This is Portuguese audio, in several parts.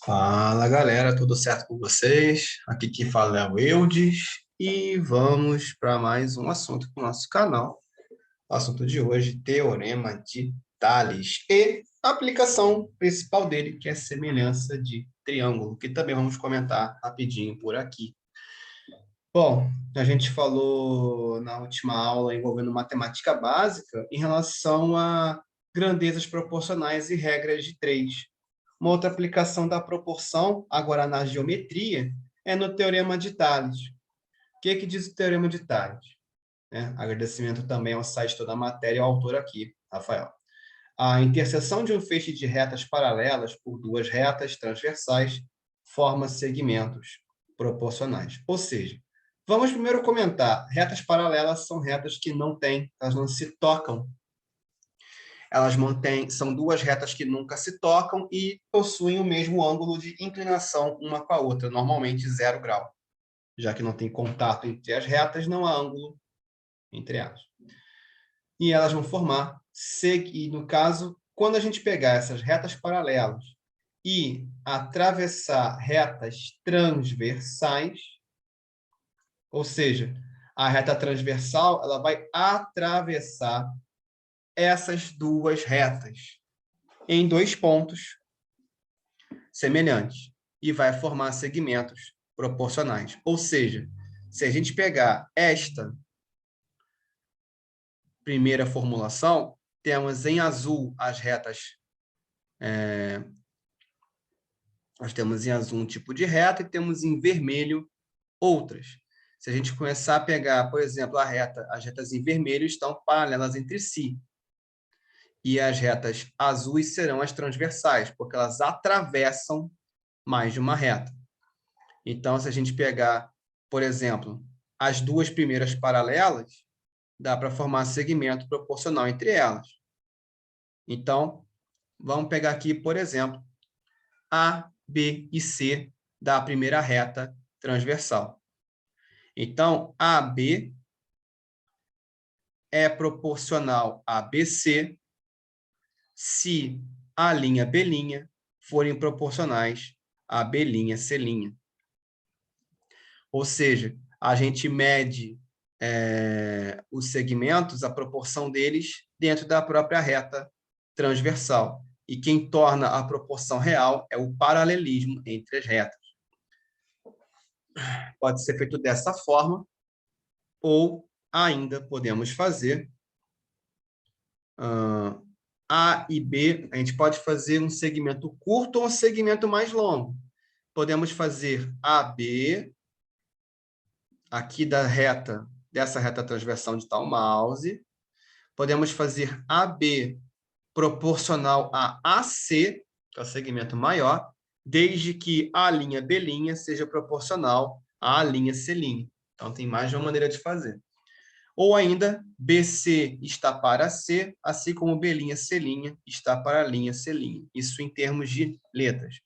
Fala galera, tudo certo com vocês? Aqui quem fala é o Eudes e vamos para mais um assunto do nosso canal. O assunto de hoje, Teorema de Tales e a aplicação principal dele, que é semelhança de triângulo, que também vamos comentar rapidinho por aqui. Bom, a gente falou na última aula envolvendo matemática básica em relação a grandezas proporcionais e regras de três. Uma outra aplicação da proporção, agora na geometria, é no Teorema de Tales. O que diz o Teorema de Tales? Agradecimento também ao site Toda a Matéria e ao autor aqui, Rafael. A interseção de um feixe de retas paralelas por duas retas transversais forma segmentos proporcionais. Ou seja, vamos primeiro comentar, retas paralelas são retas que elas não se tocam. Elas são duas retas que nunca se tocam e possuem o mesmo ângulo de inclinação uma com a outra, normalmente 0 grau. Já que não tem contato entre as retas, não há ângulo entre elas. E elas vão formar, e no caso, quando a gente pegar essas retas paralelas e atravessar retas transversais, ou seja, a reta transversal ela vai atravessar essas duas retas em dois pontos semelhantes e vai formar segmentos proporcionais. Ou seja, se a gente pegar esta primeira formulação, temos em azul as retas, nós temos em azul um tipo de reta e temos em vermelho outras. Se a gente começar a pegar, por exemplo, as retas em vermelho estão paralelas entre si. E as retas azuis serão as transversais, porque elas atravessam mais de uma reta. Então, se a gente pegar, por exemplo, as duas primeiras paralelas, dá para formar segmento proporcional entre elas. Então, vamos pegar aqui, por exemplo, A, B e C da primeira reta transversal. Então, AB é proporcional a BC se A', B' forem proporcionais a B', C'. Ou seja, a gente mede os segmentos, a proporção deles, dentro da própria reta transversal. E quem torna a proporção real é o paralelismo entre as retas. Pode ser feito dessa forma, ou ainda podemos fazer A e B, a gente pode fazer um segmento curto ou um segmento mais longo. Podemos fazer AB, aqui dessa reta transversal de tal mouse. Podemos fazer AB proporcional a AC, que é o segmento maior, desde que A', B' seja proporcional a A', C'. Então, tem mais de uma maneira de fazer. Ou ainda, BC está para C, assim como B', C' está para a C'. Isso em termos de letras.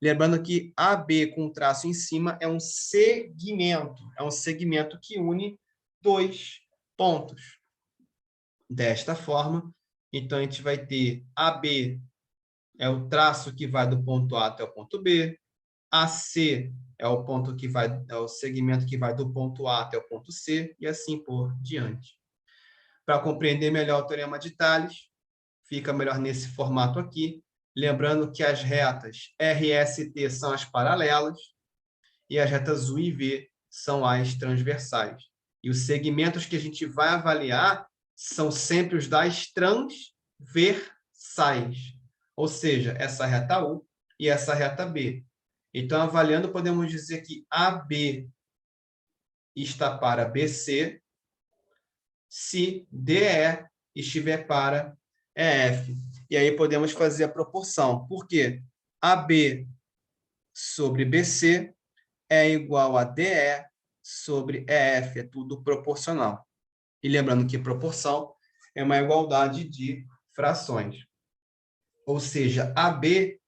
Lembrando que AB com traço em cima é um segmento que une dois pontos. Desta forma, então a gente vai ter AB é o traço que vai do ponto A até o ponto B, AC é o segmento que vai do ponto A até o ponto C, e assim por diante. Para compreender melhor o Teorema de Tales, fica melhor nesse formato aqui, lembrando que as retas R, S e T são as paralelas e as retas U e V são as transversais. E os segmentos que a gente vai avaliar são sempre os das transversais, ou seja, essa reta U e essa reta B. Então, avaliando, podemos dizer que AB está para BC, se DE estiver para EF. E aí podemos fazer a proporção. Por quê? AB sobre BC é igual a DE sobre EF, é tudo proporcional. E lembrando que proporção é uma igualdade de frações. Ou seja, AB,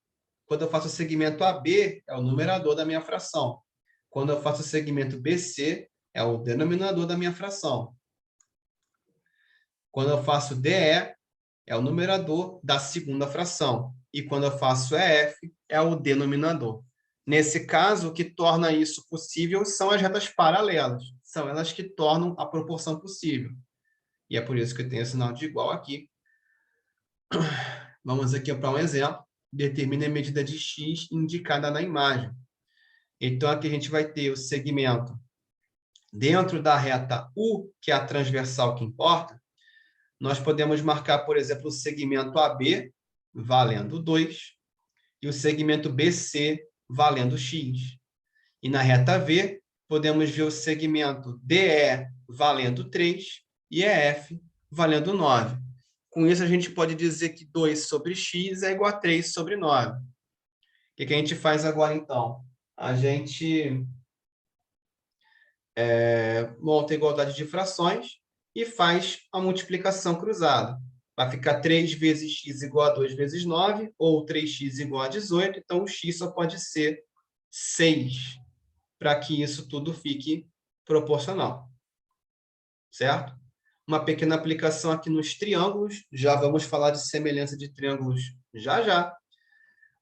quando eu faço o segmento AB, é o numerador da minha fração. Quando eu faço o segmento BC, é o denominador da minha fração. Quando eu faço DE, é o numerador da segunda fração. E quando eu faço EF, é o denominador. Nesse caso, o que torna isso possível são as retas paralelas. São elas que tornam a proporção possível. E é por isso que eu tenho o sinal de igual aqui. Vamos aqui para um exemplo. Determine a medida de x indicada na imagem. Então, aqui a gente vai ter o segmento dentro da reta U, que é a transversal que importa. Nós podemos marcar, por exemplo, o segmento AB, valendo 2, e o segmento BC, valendo x. E na reta V, podemos ver o segmento DE, valendo 3, e EF, valendo 9. Com isso, a gente pode dizer que 2 sobre x é igual a 3 sobre 9. O que a gente faz agora, então? A gente monta a igualdade de frações e faz a multiplicação cruzada. Vai ficar 3 vezes x igual a 2 vezes 9, ou 3x igual a 18, então o x só pode ser 6, para que isso tudo fique proporcional. Certo? Uma pequena aplicação aqui nos triângulos, já vamos falar de semelhança de triângulos já já,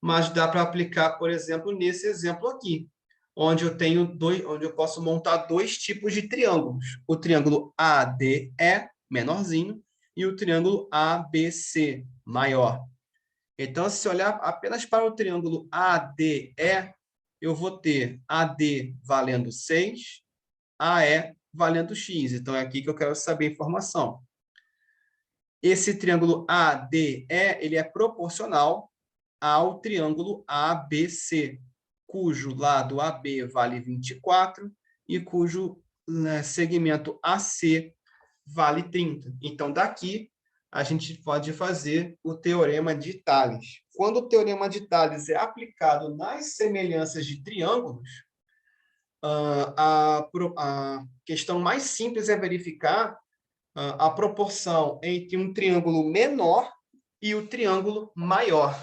mas dá para aplicar, por exemplo, nesse exemplo aqui, onde eu posso montar dois tipos de triângulos: o triângulo ADE menorzinho e o triângulo ABC maior. Então, se olhar apenas para o triângulo ADE, eu vou ter AD valendo 6, AE valendo x. Então, é aqui que eu quero saber a informação. Esse triângulo ADE, ele é proporcional ao triângulo ABC, cujo lado AB vale 24 e cujo segmento AC vale 30. Então, daqui, a gente pode fazer o teorema de Tales. Quando o teorema de Tales é aplicado nas semelhanças de triângulos, a questão mais simples é verificar a proporção entre um triângulo menor e o triângulo maior.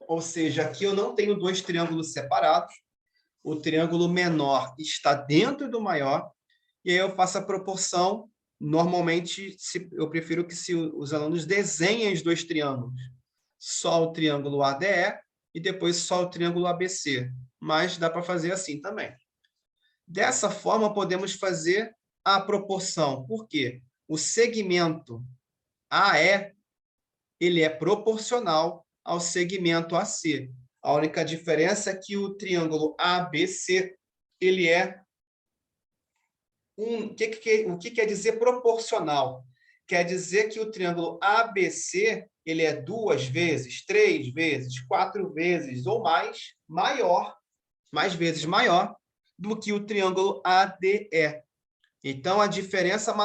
Ou seja, aqui eu não tenho dois triângulos separados. O triângulo menor está dentro do maior, e aí eu faço a proporção. Normalmente, eu prefiro que os alunos desenhem os dois triângulos. Só o triângulo ADE e depois só o triângulo ABC. Mas dá para fazer assim também. Dessa forma, podemos fazer a proporção. Por quê? O segmento AE, ele é proporcional ao segmento AC. A única diferença é que o triângulo ABC, ele é o que quer dizer proporcional? Quer dizer que o triângulo ABC, ele é 2 vezes, 3 vezes, 4 vezes ou mais vezes maior do que o triângulo ADE. Então, a diferença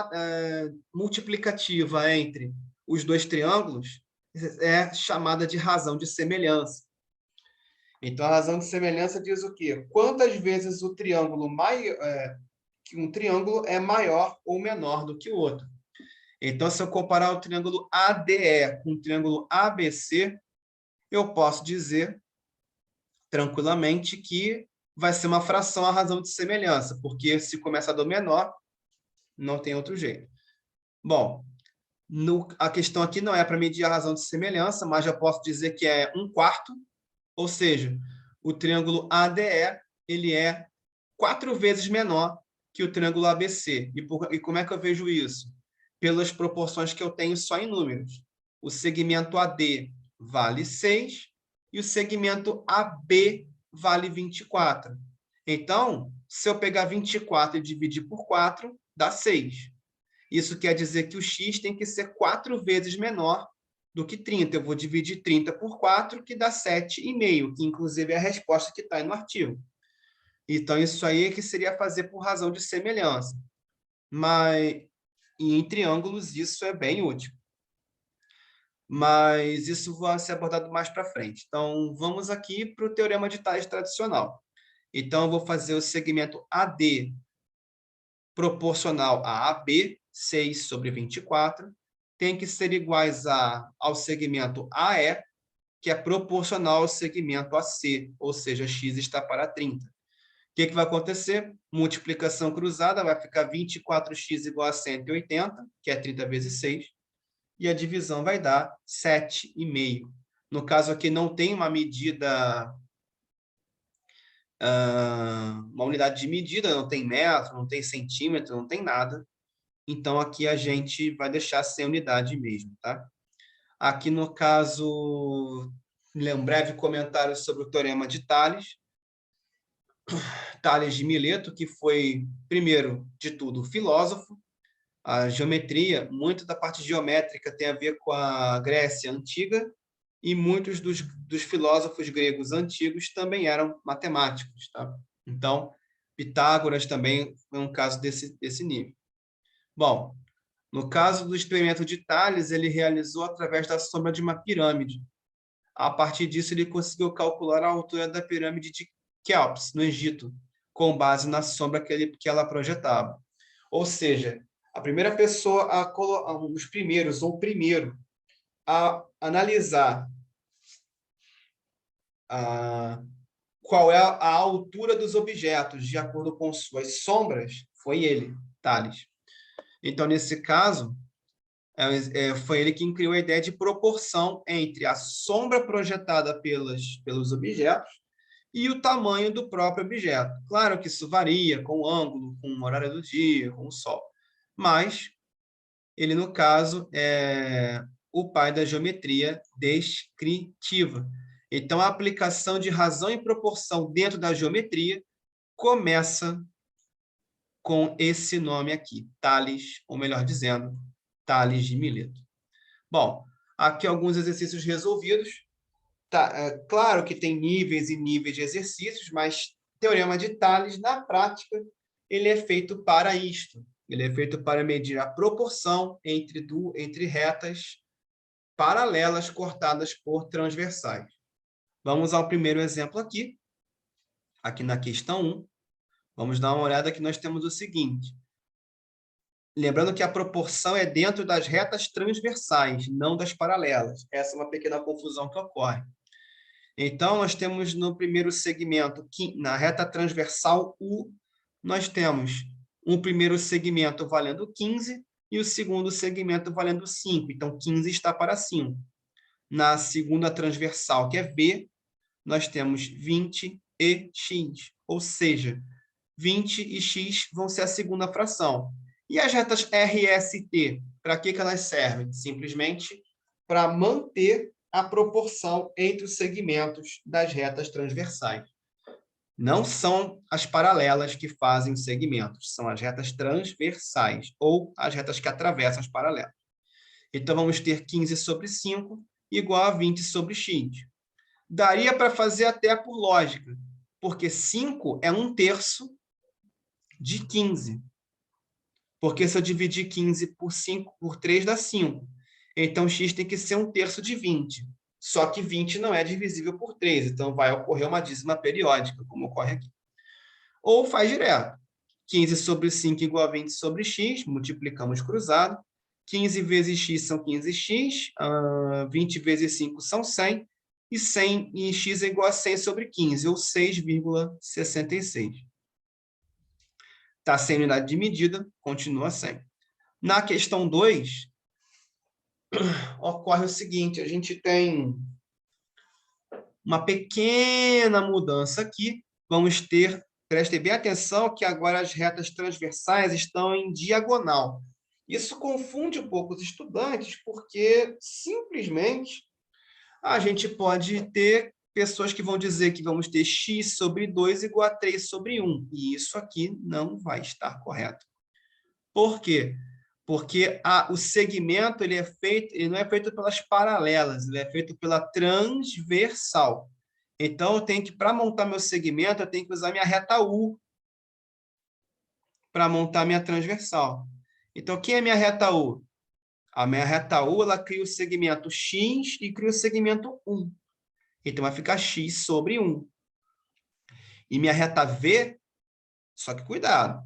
multiplicativa entre os dois triângulos é chamada de razão de semelhança. Então, a razão de semelhança diz o quê? Quantas vezes um triângulo é maior ou menor do que o outro. Então, se eu comparar o triângulo ADE com o triângulo ABC, eu posso dizer tranquilamente que vai ser uma fração a razão de semelhança, porque se começar do menor, não tem outro jeito. Bom, a questão aqui não é para medir a razão de semelhança, mas já posso dizer que é 1/4, ou seja, o triângulo ADE, ele é 4 vezes menor que o triângulo ABC. E como é que eu vejo isso? Pelas proporções que eu tenho só em números. O segmento AD vale 6 e o segmento AB vale 24. Então, se eu pegar 24 e dividir por 4, dá 6. Isso quer dizer que o x tem que ser 4 vezes menor do que 30. Eu vou dividir 30 por 4, que dá 7,5, que inclusive é a resposta que está aí no artigo. Então, isso aí é que seria fazer por razão de semelhança. Mas em triângulos isso é bem útil. Mas isso vai ser abordado mais para frente. Então, vamos aqui para o teorema de Tales tradicional. Então, eu vou fazer o segmento AD proporcional a AB, 6 sobre 24, tem que ser iguais ao segmento AE, que é proporcional ao segmento AC, ou seja, x está para 30. O que vai acontecer? Multiplicação cruzada vai ficar 24x igual a 180, que é 30 vezes 6. e a divisão vai dar 7,5. No caso aqui, não tem uma medida, uma unidade de medida, não tem metro, não tem centímetro, não tem nada. Então, aqui a gente vai deixar sem unidade mesmo, tá? Aqui, no caso, um breve comentário sobre o Teorema de Tales. Tales de Mileto, que foi, primeiro de tudo, filósofo. A geometria, muito da parte geométrica tem a ver com a Grécia Antiga, e muitos dos filósofos gregos antigos também eram matemáticos, tá? Então, Pitágoras também é um caso desse nível. Bom, no caso do experimento de Tales, ele realizou através da sombra de uma pirâmide. A partir disso, ele conseguiu calcular a altura da pirâmide de Quéops, no Egito, com base na sombra que ela projetava. Ou seja, a primeira pessoa, os primeiros, ou o primeiro, a analisar qual é a altura dos objetos de acordo com suas sombras, foi ele, Tales. Então, nesse caso, foi ele quem criou a ideia de proporção entre a sombra projetada pelos objetos e o tamanho do próprio objeto. Claro que isso varia com o ângulo, com o horário do dia, com o sol. Mas ele, no caso, é o pai da geometria descritiva. Então, a aplicação de razão e proporção dentro da geometria começa com esse nome aqui, Tales, ou melhor dizendo, Tales de Mileto. Bom, aqui alguns exercícios resolvidos. Tá, claro que tem níveis e níveis de exercícios, mas Teorema de Tales, na prática, ele é feito para isto. Ele é feito para medir a proporção entre retas paralelas cortadas por transversais. Vamos ao primeiro exemplo aqui na questão 1. Vamos dar uma olhada que nós temos o seguinte. Lembrando que a proporção é dentro das retas transversais, não das paralelas. Essa é uma pequena confusão que ocorre. Então, nós temos no primeiro segmento, na reta transversal U, nós temos um primeiro segmento valendo 15 e o segundo segmento valendo 5. Então, 15 está para 5. Na segunda transversal, que é B, nós temos 20 e x. Ou seja, 20 e x vão ser a segunda fração. E as retas R, S e T, para que elas servem? Simplesmente para manter a proporção entre os segmentos das retas transversais. Não são as paralelas que fazem os segmentos, são as retas transversais, ou as retas que atravessam as paralelas. Então, vamos ter 15 sobre 5 igual a 20 sobre x. Daria para fazer até por lógica, porque 5 é 1/3 de 15. Porque se eu dividir 15 por 5 por 3 dá 5. Então, x tem que ser 1/3 de 20. Só que 20 não é divisível por 3, então vai ocorrer uma dízima periódica, como ocorre aqui. Ou faz direto. 15 sobre 5 igual a 20 sobre x, multiplicamos cruzado. 15 vezes x são 15x, 20 vezes 5 são 100, e 100 e x é igual a 100 sobre 15, ou 6,66. Está sem unidade de medida, continua sem. Na questão 2, ocorre o seguinte, a gente tem uma pequena mudança aqui. Vamos ter, prestem bem atenção, que agora as retas transversais estão em diagonal. Isso confunde um pouco os estudantes, porque simplesmente a gente pode ter pessoas que vão dizer que vamos ter x sobre 2 igual a 3 sobre 1. E isso aqui não vai estar correto. Por quê? Porque o segmento ele não é feito pelas paralelas, ele é feito pela transversal. Então, eu tenho que, para montar meu segmento, eu tenho que usar minha reta U para montar minha transversal. Então, quem é minha reta U? A minha reta U, ela cria o segmento X e cria o segmento 1. Então, vai ficar X sobre 1. E minha reta V, só que cuidado.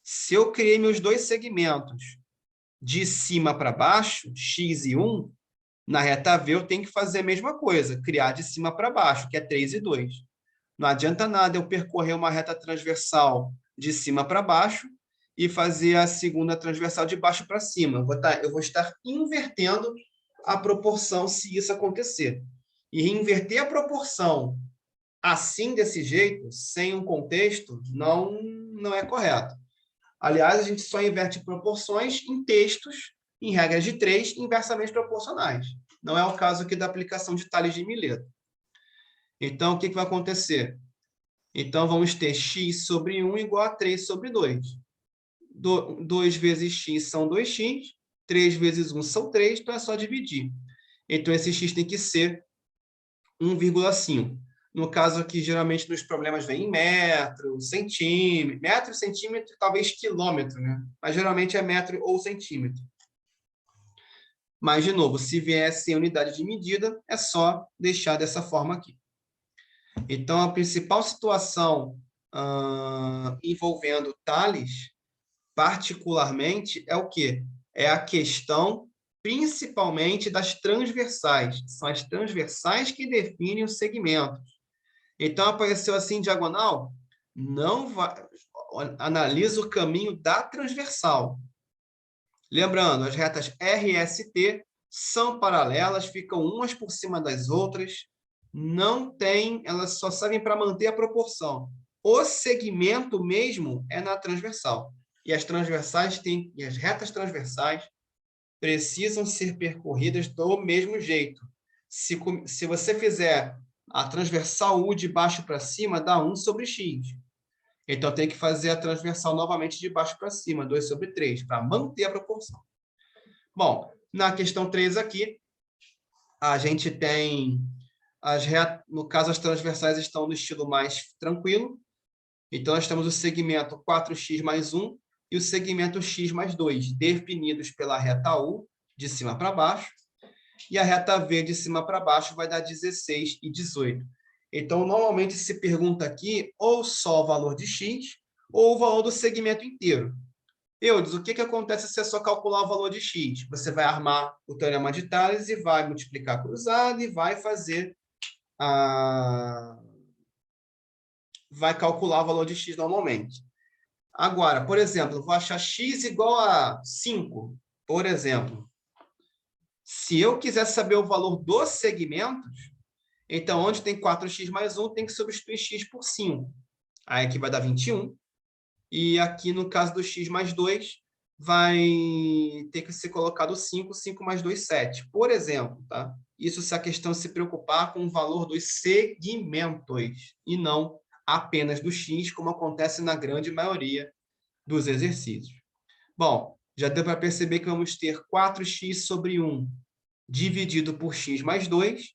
Se eu criei meus dois segmentos de cima para baixo, X e 1, na reta V eu tenho que fazer a mesma coisa, criar de cima para baixo, que é 3 e 2. Não adianta nada eu percorrer uma reta transversal de cima para baixo e fazer a segunda transversal de baixo para cima. Eu vou estar invertendo a proporção se isso acontecer. E inverter a proporção assim, desse jeito, sem um contexto, não é correto. Aliás, a gente só inverte proporções em textos, em regras de 3, inversamente proporcionais. Não é o caso aqui da aplicação de Tales de Mileto. Então, o que vai acontecer? Então, vamos ter x sobre 1 igual a 3 sobre 2. 2 vezes x são 2x, 3 vezes 1 são 3, então é só dividir. Então, esse x tem que ser 1,5. No caso aqui, geralmente, nos problemas vem em metro, centímetro, talvez quilômetro, né? Mas geralmente é metro ou centímetro. Mas, de novo, se viesse em unidade de medida, é só deixar dessa forma aqui. Então, a principal situação envolvendo Tales, particularmente, é o quê? É a questão, principalmente, das transversais. São as transversais que definem os segmentos. Então, apareceu assim, diagonal, não vai, analisa o caminho da transversal. Lembrando, as retas R e ST são paralelas, ficam umas por cima das outras, não tem, elas só servem para manter a proporção. O segmento mesmo é na transversal. E as retas transversais precisam ser percorridas do mesmo jeito. Se você fizer a transversal U de baixo para cima, dá 1 sobre x. Então, tem que fazer a transversal novamente de baixo para cima, 2 sobre 3, para manter a proporção. Bom, na questão 3 aqui, a gente tem, no caso, as transversais estão no estilo mais tranquilo. Então, nós temos o segmento 4x mais 1 e o segmento x mais 2, definidos pela reta U, de cima para baixo, e a reta V de cima para baixo vai dar 16 e 18. Então, normalmente se pergunta aqui ou só o valor de x ou o valor do segmento inteiro. Eudes, o que acontece se é só calcular o valor de x? Você vai armar o teorema de Tales e vai multiplicar cruzado e vai fazer vai calcular o valor de x normalmente. Agora, por exemplo, eu vou achar x igual a 5, por exemplo. Se eu quiser saber o valor dos segmentos, então, onde tem 4x mais 1, tem que substituir x por 5. Aí aqui vai dar 21. E aqui, no caso do x mais 2, vai ter que ser colocado 5, 5 mais 2, 7. Por exemplo, tá? Isso se a questão se preocupar com o valor dos segmentos e não apenas do x, como acontece na grande maioria dos exercícios. Bom, já deu para perceber que vamos ter 4x sobre 1 dividido por x mais 2,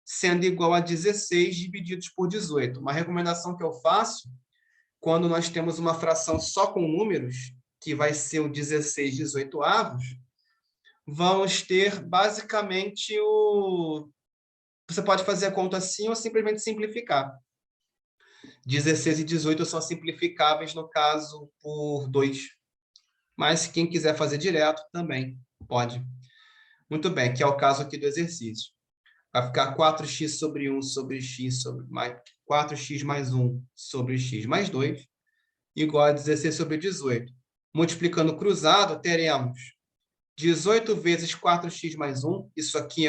sendo igual a 16 divididos por 18. Uma recomendação que eu faço, quando nós temos uma fração só com números, que vai ser o 16 18avos, vamos ter basicamente Você pode fazer a conta assim ou simplesmente simplificar. 16 e 18 são simplificáveis, no caso, por 2. Mas quem quiser fazer direto, também pode. Muito bem, que é o caso aqui do exercício. Vai ficar 4x sobre 1 sobre x sobre 4x mais 1 sobre x mais 2, igual a 16 sobre 18. Multiplicando cruzado, teremos 18 vezes 4x mais 1. Isso aqui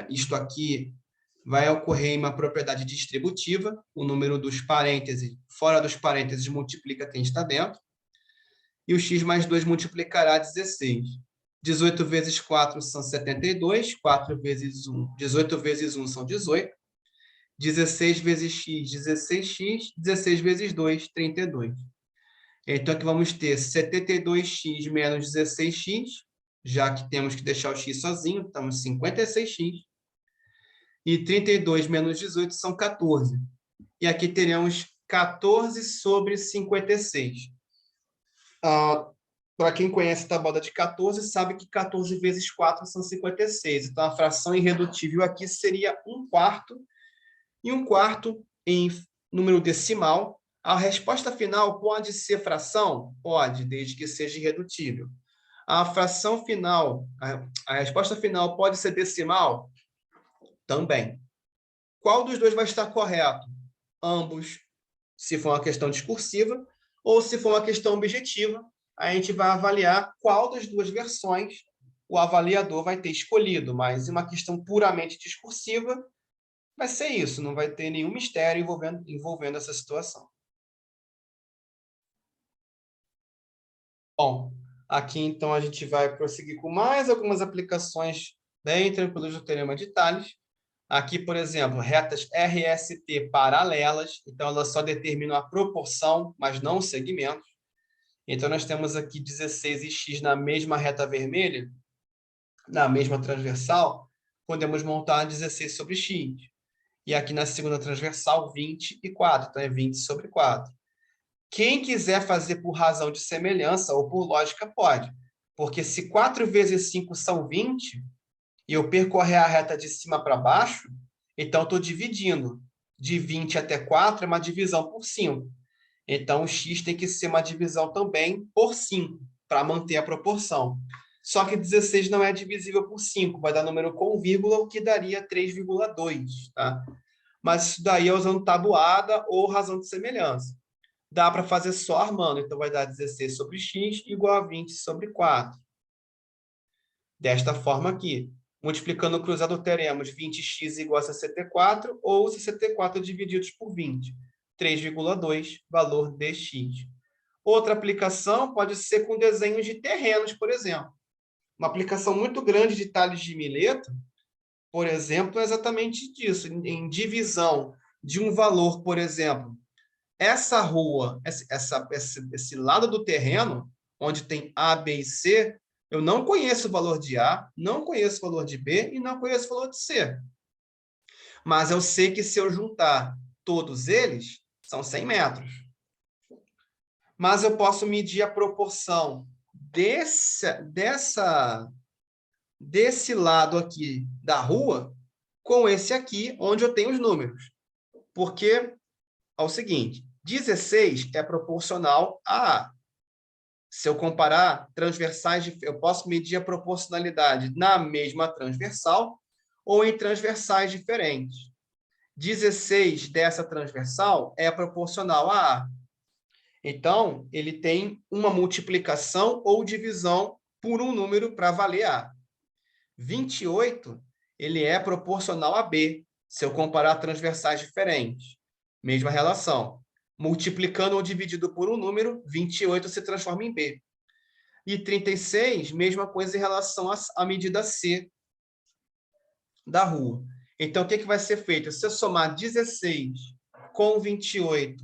isto aqui vai ocorrer em uma propriedade distributiva. O número dos parênteses, fora dos parênteses, multiplica quem está dentro. E o x mais 2 multiplicará 16. 18 vezes 4 são 72, 4 vezes 1, 18 vezes 1 são 18, 16 vezes x, 16x, 16 vezes 2, 32. Então, aqui vamos ter 72x menos 16x, já que temos que deixar o x sozinho, então 56x, e 32 menos 18 são 14. E aqui teremos 14 sobre 56. Para quem conhece a tabela de 14, sabe que 14 vezes 4 são 56. Então, a fração irredutível aqui seria 1/4. E 1/4 em número decimal. A resposta final pode ser fração? Pode, desde que seja irredutível. A fração final, a resposta final pode ser decimal? Também. Qual dos dois vai estar correto? Ambos, se for uma questão discursiva. ou se for uma questão objetiva, a gente vai avaliar qual das duas versões o avaliador vai ter escolhido, mas em uma questão puramente discursiva, vai ser isso, não vai ter nenhum mistério envolvendo essa situação. Bom, aqui então a gente vai prosseguir com mais algumas aplicações bem tranquilas do Teorema de Tales. Aqui, por exemplo, retas RST paralelas, então elas só determinam a proporção, mas não os segmentos. Então nós temos aqui 16 e x na mesma reta vermelha, na mesma transversal, podemos montar 16 sobre x. E aqui na segunda transversal, 20 e 4, então é 20 sobre 4. Quem quiser fazer por razão de semelhança ou por lógica, pode. Porque se 4 vezes 5 são 20, e eu percorrer a reta de cima para baixo, então estou dividindo. De 20 até 4 é uma divisão por 5. Então, o x tem que ser uma divisão também por 5, para manter a proporção. Só que 16 não é divisível por 5, vai dar número com vírgula, o que daria 3,2. Tá? Mas isso daí é usando tabuada ou razão de semelhança. Dá para fazer só armando, então vai dar 16 sobre x igual a 20 sobre 4. Desta forma aqui. Multiplicando o cruzado, teremos 20x igual a 64, ou 64 divididos por 20. 3,2, valor de x. Outra aplicação pode ser com desenhos de terrenos, por exemplo. Uma aplicação muito grande de Tales de Mileto, por exemplo, é exatamente disso, em divisão de um valor, por exemplo, essa rua, esse lado do terreno, onde tem A, B e C, eu não conheço o valor de A, não conheço o valor de B e não conheço o valor de C. Mas eu sei que se eu juntar todos eles, são 100 metros. Mas eu posso medir a proporção desse lado aqui da rua com esse aqui, onde eu tenho os números. Porque é o seguinte, 16 é proporcional a A. Se eu comparar transversais, eu posso medir a proporcionalidade na mesma transversal ou em transversais diferentes. 16 dessa transversal é proporcional a A. Então, ele tem uma multiplicação ou divisão por um número para valer A. 28, ele é proporcional a B, se eu comparar transversais diferentes. Mesma relação. Multiplicando ou dividido por um número, 28 se transforma em B. E 36, mesma coisa em relação à medida C da rua. Então, o que vai ser feito? Se eu somar 16 com 28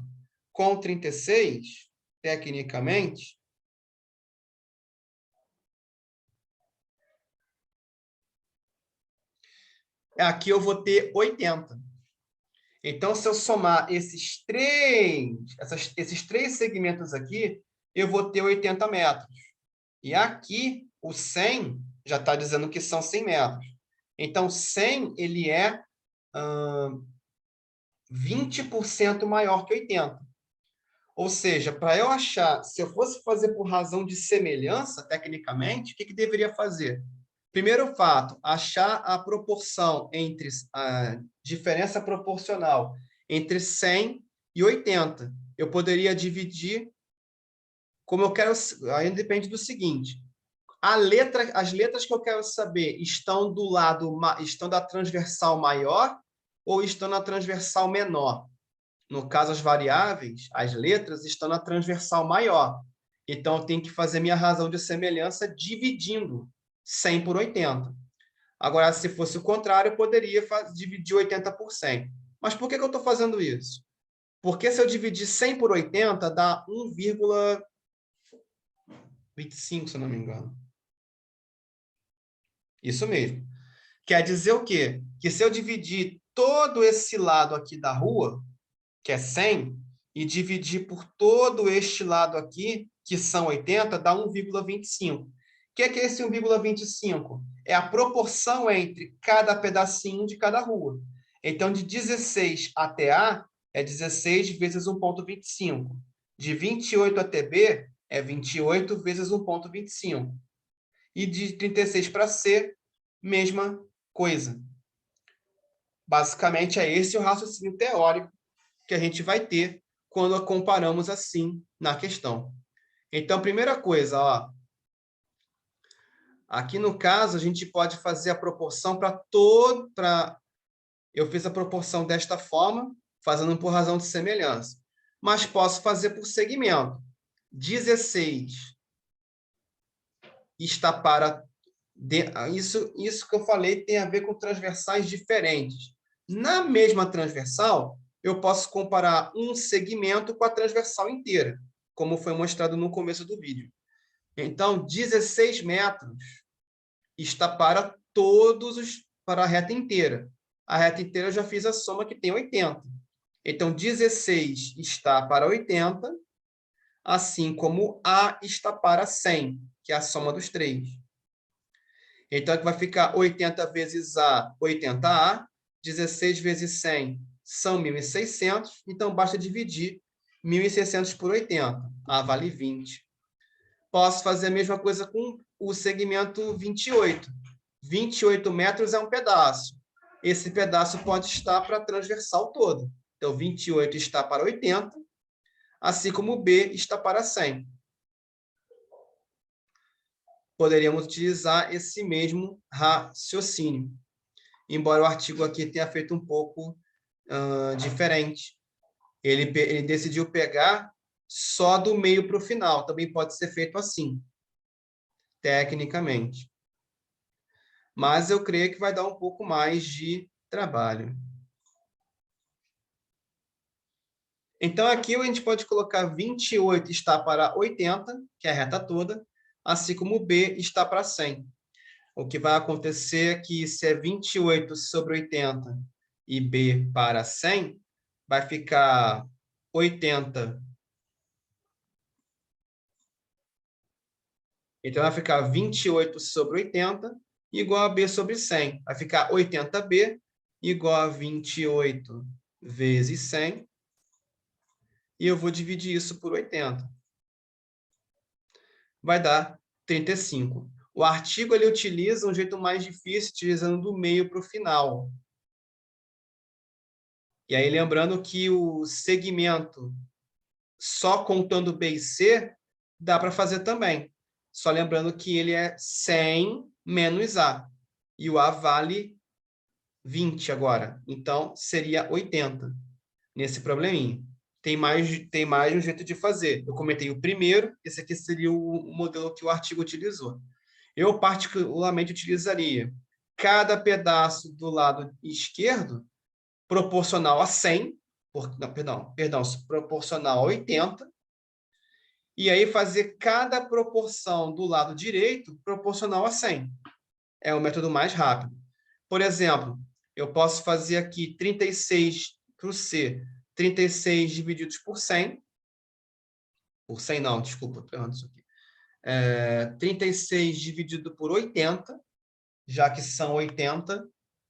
com 36, tecnicamente, aqui eu vou ter 80. Então, se eu somar esses três segmentos aqui, eu vou ter 80 metros. E aqui, o 100 já está dizendo que são 100 metros. Então, 100 ele é 20% maior que 80. Ou seja, para eu achar, se eu fosse fazer por razão de semelhança, tecnicamente, o que deveria fazer? Primeiro fato, achar a proporção entre a diferença proporcional entre 100 e 80. Eu poderia dividir, como eu quero, aí depende do seguinte, as letras que eu quero saber estão estão da transversal maior ou estão na transversal menor? No caso, as variáveis, as letras estão na transversal maior. Então, eu tenho que fazer minha razão de semelhança dividindo 100 por 80. Agora, se fosse o contrário, eu poderia dividir 80 por 100. Mas por que eu estou fazendo isso? Porque se eu dividir 100 por 80, dá 1,25, se eu não me engano. Isso mesmo. Quer dizer o quê? Que se eu dividir todo esse lado aqui da rua, que é 100, e dividir por todo este lado aqui, que são 80, dá 1,25. O que é esse 1,25? É a proporção entre cada pedacinho de cada rua. Então, de 16 até A, é 16 vezes 1,25. De 28 até B, é 28 vezes 1,25. E de 36 para C, mesma coisa. Basicamente, é esse o raciocínio teórico que a gente vai ter quando comparamos assim na questão. Então, primeira coisa, ó, aqui no caso, a gente pode fazer a proporção para todo... Eu fiz a proporção desta forma, fazendo por razão de semelhança. Mas posso fazer por segmento. 16 está para... Isso que eu falei tem a ver com transversais diferentes. Na mesma transversal, eu posso comparar um segmento com a transversal inteira, como foi mostrado no começo do vídeo. Então, 16 metros está para para a reta inteira. A reta inteira eu já fiz a soma que tem 80. Então, 16 está para 80, assim como A está para 100, que é a soma dos três. Então, aqui vai ficar 80 vezes A, 80A, 16 vezes 100 são 1.600, então basta dividir 1.600 por 80. A vale 20. Posso fazer a mesma coisa com o segmento 28. 28 metros é um pedaço. Esse pedaço pode estar para a transversal toda. Então, 28 está para 80, assim como o B está para 100. Poderíamos utilizar esse mesmo raciocínio, embora o artigo aqui tenha feito um pouco diferente. Ele decidiu pegar só do meio para o final. Também pode ser feito assim, tecnicamente. Mas eu creio que vai dar um pouco mais de trabalho. Então, aqui a gente pode colocar 28 está para 80, que é a reta toda, assim como o B está para 100. O que vai acontecer é que se é 28 sobre 80 e B para 100, vai ficar 80. Então, vai ficar 28 sobre 80 igual a B sobre 100. Vai ficar 80B igual a 28 vezes 100. E eu vou dividir isso por 80. Vai dar 35. O artigo ele utiliza um jeito mais difícil, utilizando do meio para o final. E aí, lembrando que o segmento, só contando B e C, dá para fazer também. Só lembrando que ele é 100 menos A. E o A vale 20 agora. Então, seria 80 nesse probleminha. Tem mais um jeito de fazer. Eu comentei o primeiro, esse aqui seria o modelo que o artigo utilizou. Eu, particularmente, utilizaria cada pedaço do lado esquerdo proporcional a 100, proporcional a 80, e aí fazer cada proporção do lado direito proporcional a 100. É o método mais rápido. Por exemplo, eu posso fazer aqui 36 para o C, 36 divididos por 100. Por 100 não, desculpa, estou errando isso aqui. 36 dividido por 80, já que são 80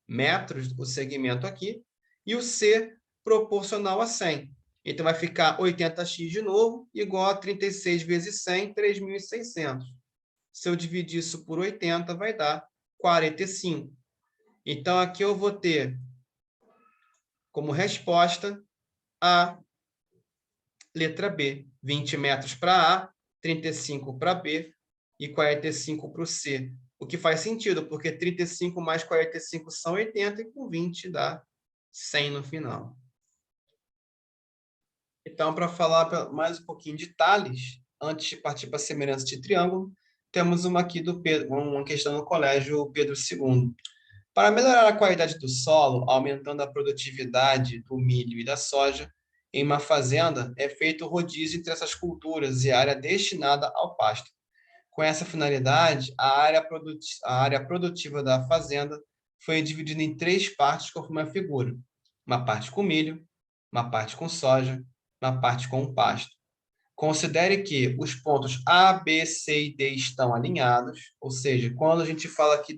metros o segmento aqui, e o C proporcional a 100. Então, vai ficar 80x de novo, igual a 36 vezes 100, 3.600. Se eu dividir isso por 80, vai dar 45. Então, aqui eu vou ter como resposta a letra B. 20 metros para A, 35 para B e 45 para o C. O que faz sentido, porque 35 mais 45 são 80 e com 20 dá 100 no final. Então, para falar mais um pouquinho de Tales, antes de partir para a semelhança de triângulo, temos uma aqui uma questão no colégio Pedro II. Para melhorar a qualidade do solo, aumentando a produtividade do milho e da soja, em uma fazenda é feito rodízio entre essas culturas e a área destinada ao pasto. Com essa finalidade, a área produtiva da fazenda foi dividida em 3 partes conforme a figura. Uma parte com milho, uma parte com soja, uma parte com pasto. Considere que os pontos A, B, C e D estão alinhados, ou seja, quando a gente fala que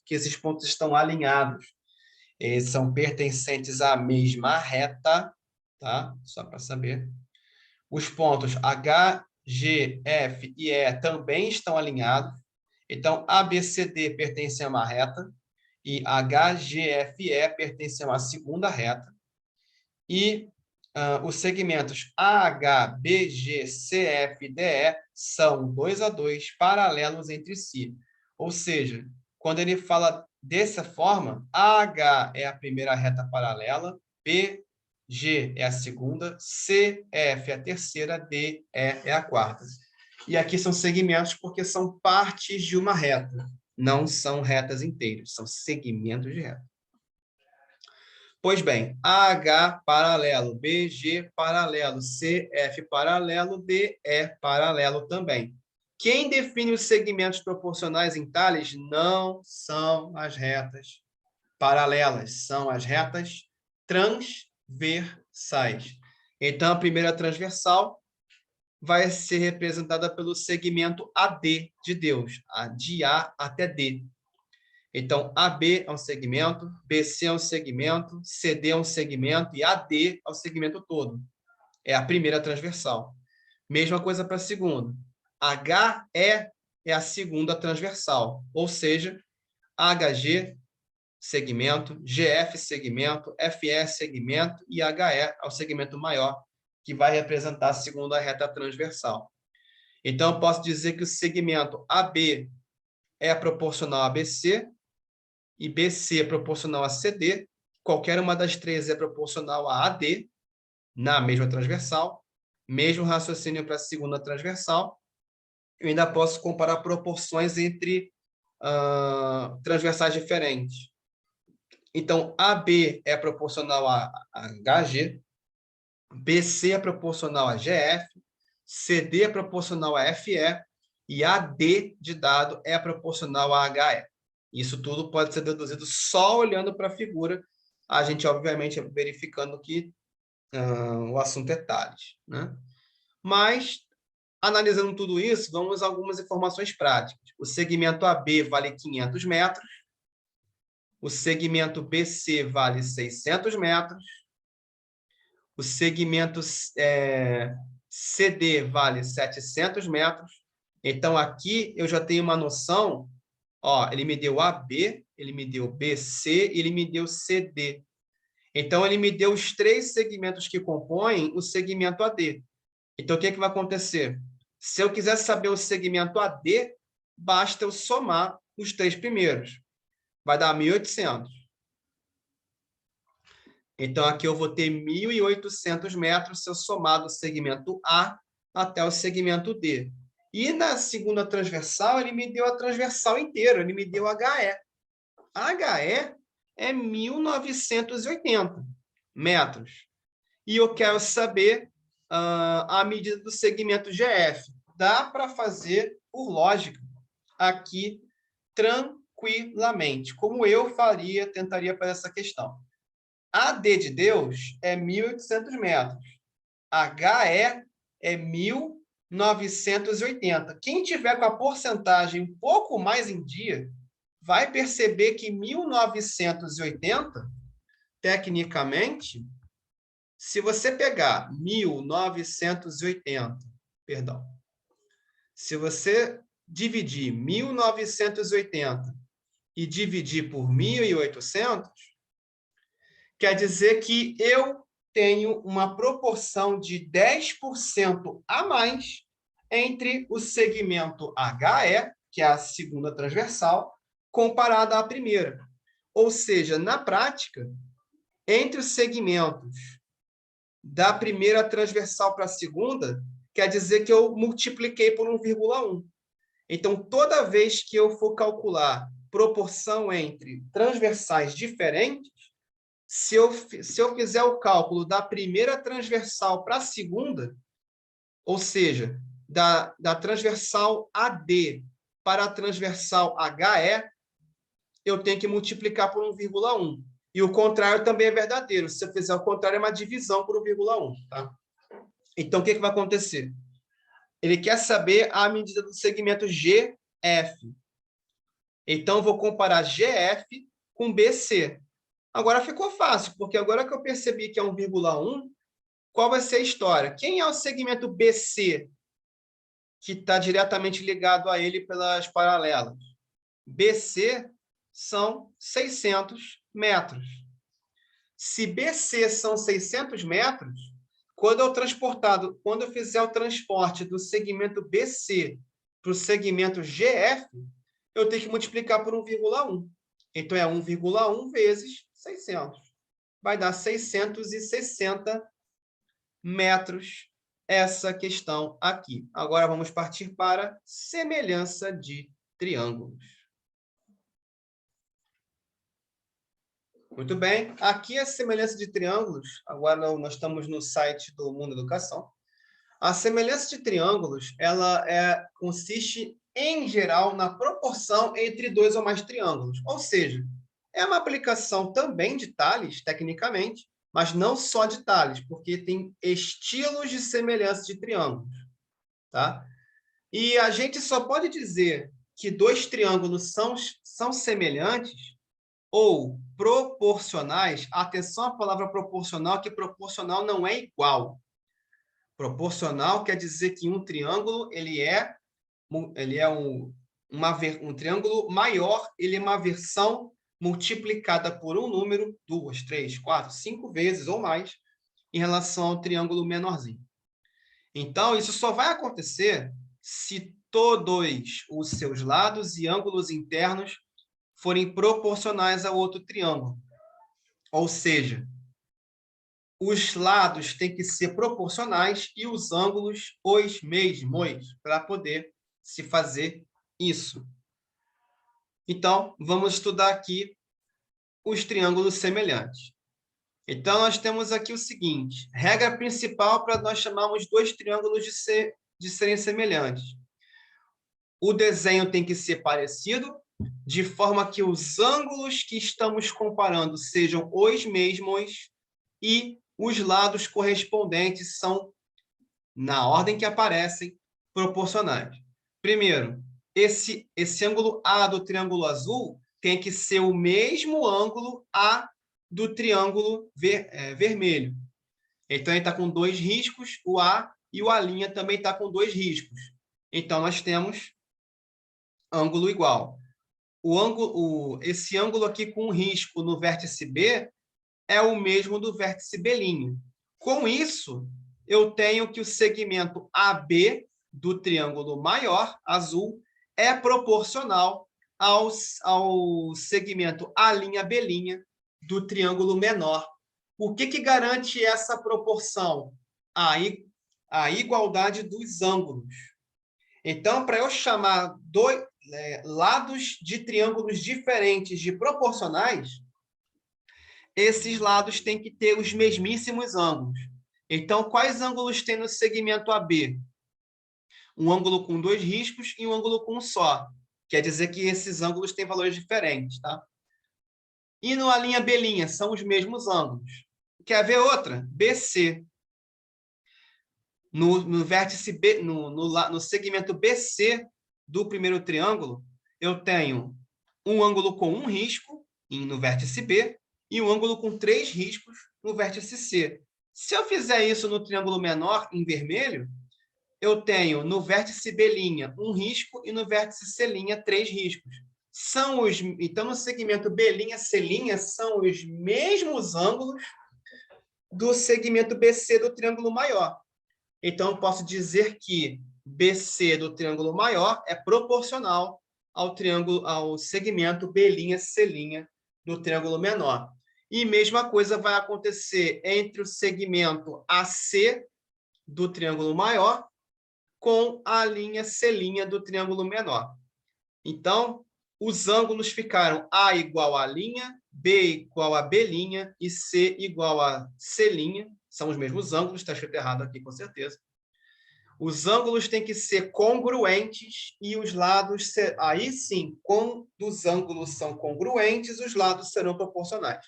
que esses pontos estão alinhados, eles são pertencentes à mesma reta, tá? Só para saber. Os pontos H, G, F e E também estão alinhados. Então, A, B, C, D pertencem a uma reta e H, G, F e E pertencem a uma segunda reta. E os segmentos AH, BG, CF e DE são 2 a 2 paralelos entre si. Ou seja, quando ele fala dessa forma, AH é a primeira reta paralela, BG é a segunda, CF é a terceira, DE é a quarta. E aqui são segmentos porque são partes de uma reta, não são retas inteiras, são segmentos de reta. Pois bem, AH paralelo, BG paralelo, CF paralelo, DE paralelo também. Quem define os segmentos proporcionais em Tales não são as retas paralelas, são as retas transversais. Então, a primeira transversal vai ser representada pelo segmento AD de Deus, de A até D. Então, AB é um segmento, BC é um segmento, CD é um segmento e AD é o segmento todo. É a primeira transversal. Mesma coisa para a segunda. HE é a segunda transversal, ou seja, HG, segmento, GF, segmento, FE, segmento e HE é o segmento maior, que vai representar a segunda reta transversal. Então, eu posso dizer que o segmento AB é proporcional a BC, e BC é proporcional a CD, qualquer uma das três é proporcional a AD, na mesma transversal, mesmo raciocínio para a segunda transversal. Eu ainda posso comparar proporções entre transversais diferentes. Então, AB é proporcional a HG, BC é proporcional a GF, CD é proporcional a FE, e AD de dado é proporcional a HE. Isso tudo pode ser deduzido só olhando para a figura, a gente, obviamente, verificando que o assunto é Tales, né? Mas, analisando tudo isso, vamos a algumas informações práticas. O segmento AB vale 500 metros, o segmento BC vale 600 metros, o segmento CD vale 700 metros. Então, aqui eu já tenho uma noção. Ó, ele me deu AB, ele me deu BC, ele me deu CD. Então, ele me deu os três segmentos que compõem o segmento AD. Então, o que vai acontecer? Se eu quiser saber o segmento AD, basta eu somar os três primeiros. Vai dar 1.800. Então, aqui eu vou ter 1.800 metros se eu somar do segmento A até o segmento D. E na segunda transversal, ele me deu a transversal inteira, ele me deu HE. HE é 1.980 metros. E eu quero saber a medida do segmento GF. Dá para fazer por lógica aqui tranquilamente, como eu tentaria fazer essa questão. AD de Deus é 1.800 metros. HE é 1.980. Quem tiver com a porcentagem um pouco mais em dia, vai perceber que 1.980, tecnicamente, se você pegar 1.980, perdão, se você dividir 1.980 e dividir por 1.800, quer dizer que eu tenho uma proporção de 10% a mais entre o segmento HE, que é a segunda transversal, comparada à primeira. Ou seja, na prática, entre os segmentos da primeira transversal para a segunda, quer dizer que eu multipliquei por 1,1. Então, toda vez que eu for calcular proporção entre transversais diferentes, se eu fizer o cálculo da primeira transversal para a segunda, ou seja, da transversal AD para a transversal HE, eu tenho que multiplicar por 1,1. E o contrário também é verdadeiro. Se eu fizer o contrário, é uma divisão por 1,1. Tá? Então, o que vai acontecer? Ele quer saber a medida do segmento GF. Então, eu vou comparar GF com BC. Agora ficou fácil, porque agora que eu percebi que é 1,1, qual vai ser a história? Quem é o segmento BC que está diretamente ligado a ele pelas paralelas? BC são 600 metros. Se BC são 600 metros, quando eu fizer o transporte do segmento BC para o segmento GF, eu tenho que multiplicar por 1,1. Então, é 1,1 vezes 600. Vai dar 660 metros essa questão aqui. Agora, vamos partir para semelhança de triângulos. Muito bem. Aqui a semelhança de triângulos. Agora, nós estamos no site do Mundo Educação. A semelhança de triângulos, ela consiste, em geral, na proporção entre dois ou mais triângulos. Ou seja, é uma aplicação também de Tales, tecnicamente, mas não só de Tales, porque tem estilos de semelhança de triângulos. Tá? E a gente só pode dizer que dois triângulos são semelhantes ou proporcionais. Atenção à palavra proporcional, que proporcional não é igual. Proporcional quer dizer que um triângulo ele é um triângulo maior, ele é uma versão multiplicada por um número, 2, 3, 4, 5 vezes ou mais, em relação ao triângulo menorzinho. Então, isso só vai acontecer se todos os seus lados e ângulos internos forem proporcionais ao outro triângulo. Ou seja, os lados têm que ser proporcionais e os ângulos os mesmos, para poder se fazer isso. Então, vamos estudar aqui os triângulos semelhantes. Então, nós temos aqui o seguinte, regra principal para nós chamarmos dois triângulos de serem semelhantes. O desenho tem que ser parecido, de forma que os ângulos que estamos comparando sejam os mesmos e os lados correspondentes são, na ordem que aparecem, proporcionais. Primeiro, esse ângulo A do triângulo azul tem que ser o mesmo ângulo A do triângulo vermelho. Então, ele está com 2 riscos, o A, e o A' também está com 2 riscos. Então, nós temos ângulo igual. Esse ângulo aqui com risco no vértice B é o mesmo do vértice B'. Com isso, eu tenho que o segmento AB do triângulo maior, azul, é proporcional ao segmento A'B' do triângulo menor. O que garante essa proporção? A igualdade dos ângulos. Então, para eu chamar lados de triângulos diferentes de proporcionais, esses lados têm que ter os mesmíssimos ângulos. Então, quais ângulos tem no segmento AB? Um ângulo com 2 riscos e um ângulo com um só. Quer dizer que esses ângulos têm valores diferentes, tá? E no A'B' são os mesmos ângulos. Quer ver outra? BC. No vértice B, no segmento BC do primeiro triângulo, eu tenho um ângulo com um risco no vértice B e um ângulo com 3 riscos no vértice C. Se eu fizer isso no triângulo menor, em vermelho, eu tenho no vértice B' um risco e no vértice C' 3 riscos. Então, no segmento B', C' são os mesmos ângulos do segmento BC do triângulo maior. Então, eu posso dizer que BC do triângulo maior é proporcional ao segmento B', C' do triângulo menor. E mesma coisa vai acontecer entre o segmento AC do triângulo maior com a linha C' do triângulo menor. Então, os ângulos ficaram A igual a linha, B igual a B' e C igual a C'. São os mesmos ângulos, está escrito errado aqui, com certeza. Os ângulos têm que ser congruentes e os lados... Aí sim, quando os ângulos são congruentes, os lados serão proporcionais.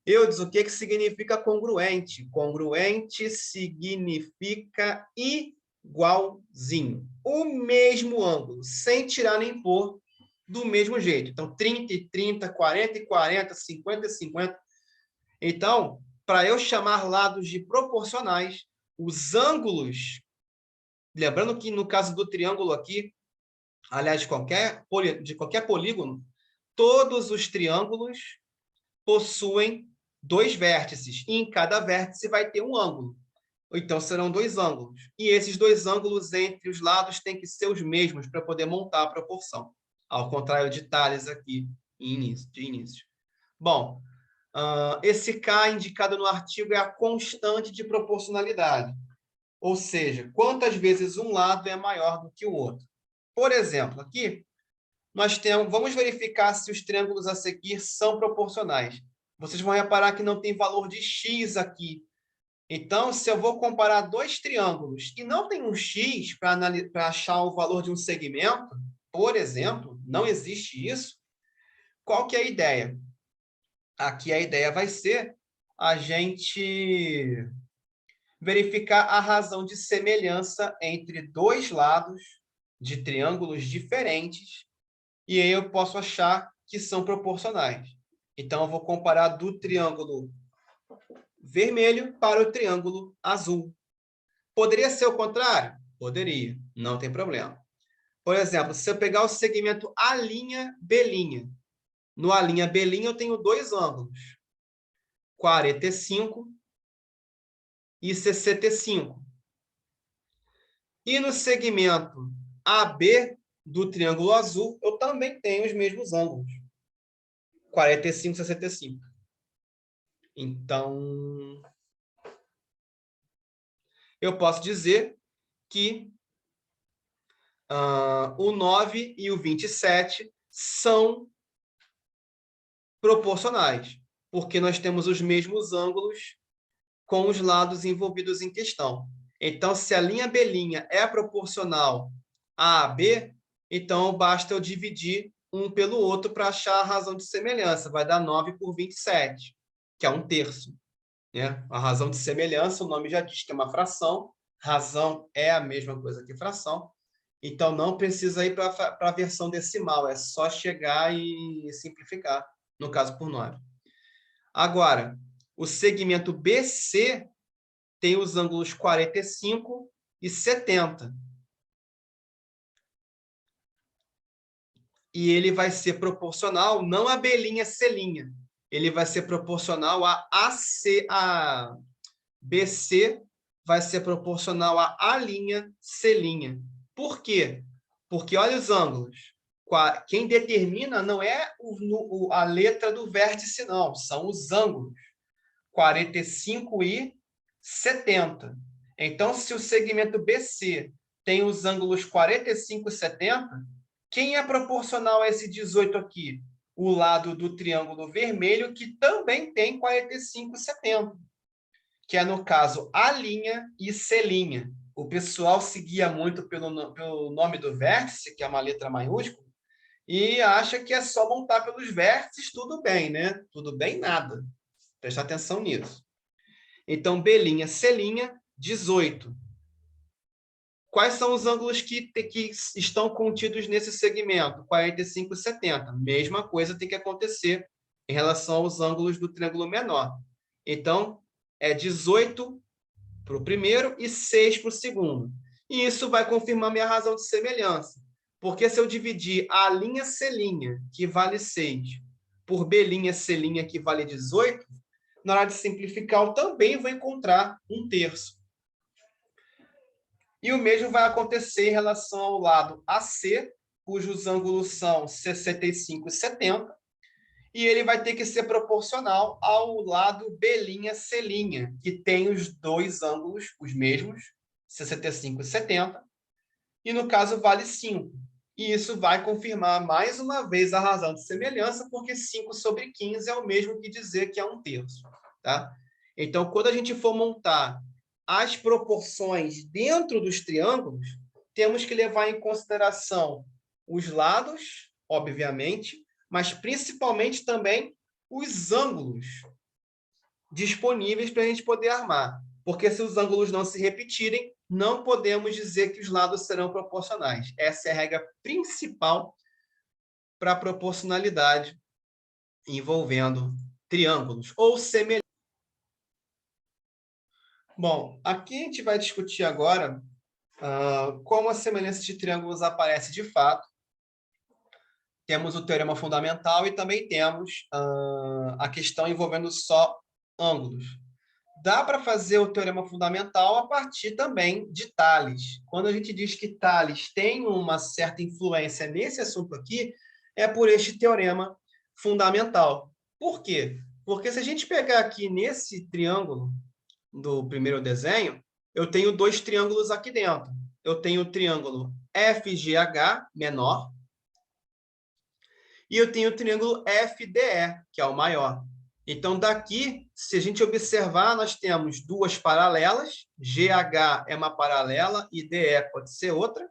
Eudes, o que significa congruente? Congruente significa igualzinho. O mesmo ângulo, sem tirar nem pôr, do mesmo jeito. Então, 30 e 30, 40 e 40, 50 e 50. Então, para eu chamar lados de proporcionais, os ângulos... Lembrando que no caso do triângulo aqui, aliás, de qualquer polígono, todos os triângulos possuem 2 vértices, e em cada vértice vai ter um ângulo. Então, serão dois ângulos. E esses dois ângulos entre os lados têm que ser os mesmos para poder montar a proporção. Ao contrário de Tales aqui, de início. Bom, esse K indicado no artigo é a constante de proporcionalidade. Ou seja, quantas vezes um lado é maior do que o outro. Por exemplo, aqui, vamos verificar se os triângulos a seguir são proporcionais. Vocês vão reparar que não tem valor de x aqui. Então, se eu vou comparar dois triângulos e não tem um x para achar o valor de um segmento, por exemplo, não existe isso, qual que é a ideia? Aqui a ideia vai ser a gente verificar a razão de semelhança entre dois lados de triângulos diferentes, e aí eu posso achar que são proporcionais. Então, eu vou comparar do triângulo vermelho para o triângulo azul. Poderia ser o contrário? Poderia, não tem problema. Por exemplo, se eu pegar o segmento A', B'. No A', B' eu tenho dois ângulos, 45 e 65. E no segmento AB do triângulo azul, eu também tenho os mesmos ângulos, 45 e 65. Então, eu posso dizer que o 9 e o 27 são proporcionais, porque nós temos os mesmos ângulos com os lados envolvidos em questão. Então, se a linha B' é proporcional a AB, então basta eu dividir um pelo outro para achar a razão de semelhança. Vai dar 9 por 27, que é 1/3. Né? A razão de semelhança, o nome já diz que é uma fração. Razão é a mesma coisa que fração. Então, não precisa ir para a versão decimal. É só chegar e simplificar, no caso, por 9. Agora, o segmento BC tem os ângulos 45 e 70. E ele vai ser proporcional, não a B', C'. Ele vai ser proporcional a AC, a BC vai ser proporcional a A', C'. Por quê? Porque olha os ângulos. Quem determina não é a letra do vértice, não. São os ângulos. 45 e 70. Então, se o segmento BC tem os ângulos 45 e 70, quem é proporcional a esse 18 aqui? O lado do triângulo vermelho, que também tem 45 e 70, que é, no caso, A' e C'. O pessoal se guia muito pelo nome do vértice, que é uma letra maiúscula, e acha que é só montar pelos vértices, tudo bem, né? Tudo bem, nada. Presta atenção nisso. Então, B', C', 18. Quais são os ângulos que estão contidos nesse segmento? 45 e 70. Mesma coisa tem que acontecer em relação aos ângulos do triângulo menor. Então, é 18 para o primeiro e 6 para o segundo. E isso vai confirmar minha razão de semelhança. Porque se eu dividir A', C', que vale 6, por B', C', que vale 18, na hora de simplificar, eu também vou encontrar 1/3. E o mesmo vai acontecer em relação ao lado AC, cujos ângulos são 65 e 70, e ele vai ter que ser proporcional ao lado B', C', que tem os dois ângulos, os mesmos, 65 e 70, e no caso vale 5. E isso vai confirmar mais uma vez a razão de semelhança, porque 5 sobre 15 é o mesmo que dizer que é 1/3. Tá? Então, quando a gente for montar as proporções dentro dos triângulos, temos que levar em consideração os lados, obviamente, mas principalmente também os ângulos disponíveis para a gente poder armar. Porque se os ângulos não se repetirem, não podemos dizer que os lados serão proporcionais. Essa é a regra principal para a proporcionalidade envolvendo triângulos ou semelhantes. Bom, aqui a gente vai discutir agora como a semelhança de triângulos aparece de fato. Temos o teorema fundamental e também temos a questão envolvendo só ângulos. dá para fazer o teorema fundamental a partir também de Tales. Quando a gente diz que Tales tem uma certa influência nesse assunto aqui, é por este teorema fundamental. Por quê? Porque se a gente pegar aqui nesse triângulo do primeiro desenho, eu tenho dois triângulos aqui dentro. Eu tenho o triângulo FGH menor e eu tenho o triângulo FDE, que é o maior. Então, daqui, se a gente observar, nós temos duas paralelas, GH é uma paralela e DE pode ser outra.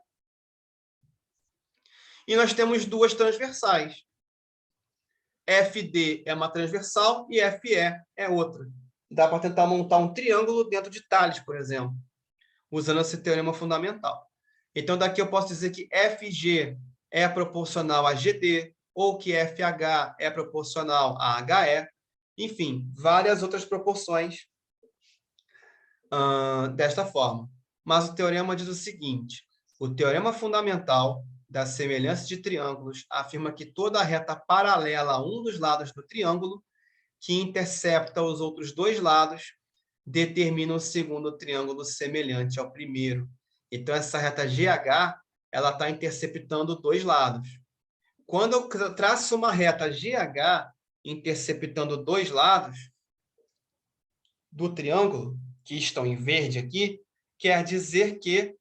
E nós temos duas transversais. FD é uma transversal e FE é outra. Dá para tentar montar um triângulo dentro de Tales, por exemplo, usando esse teorema fundamental. Então, daqui eu posso dizer que FG é proporcional a GD, ou que FH é proporcional a HE. Enfim, várias outras proporções desta forma. Mas o teorema diz o seguinte: o teorema fundamental da semelhança de triângulos afirma que toda reta paralela a um dos lados do triângulo, que intercepta os outros dois lados, determina o segundo triângulo semelhante ao primeiro. Então, essa reta GH, ela está interceptando dois lados. Quando eu traço uma reta GH interceptando dois lados do triângulo, que estão em verde aqui, quer dizer que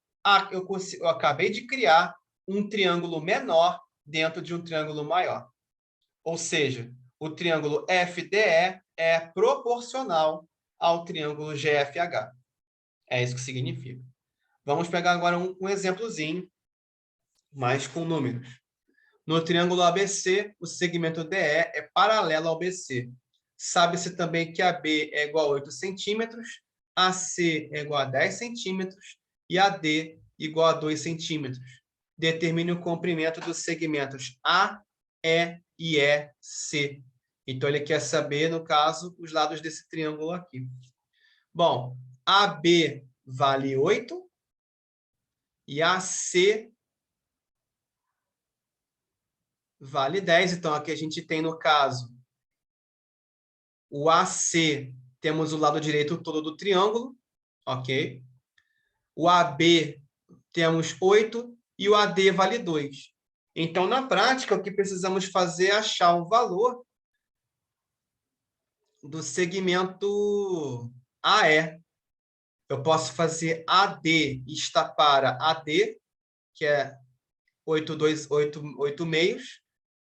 eu acabei de criar um triângulo menor dentro de um triângulo maior. Ou seja, o triângulo FDE é proporcional ao triângulo GFH. É isso que significa. Vamos pegar agora um exemplozinho, mas com números. No triângulo ABC, o segmento DE é paralelo ao BC. Sabe-se também que AB é igual a 8 centímetros, AC é igual a 10 centímetros e AD igual a 2 centímetros. Determine o comprimento dos segmentos A, E e EC. Então, ele quer saber, no caso, os lados desse triângulo aqui. Bom, AB vale 8 e AC vale 10. Então, aqui a gente tem, no caso, o AC, temos o lado direito todo do triângulo, ok? O AB, temos 8 e o AD vale 2. Então, na prática, o que precisamos fazer é achar o valor do segmento AE. Eu posso fazer AD está para AD, que é 8 meios,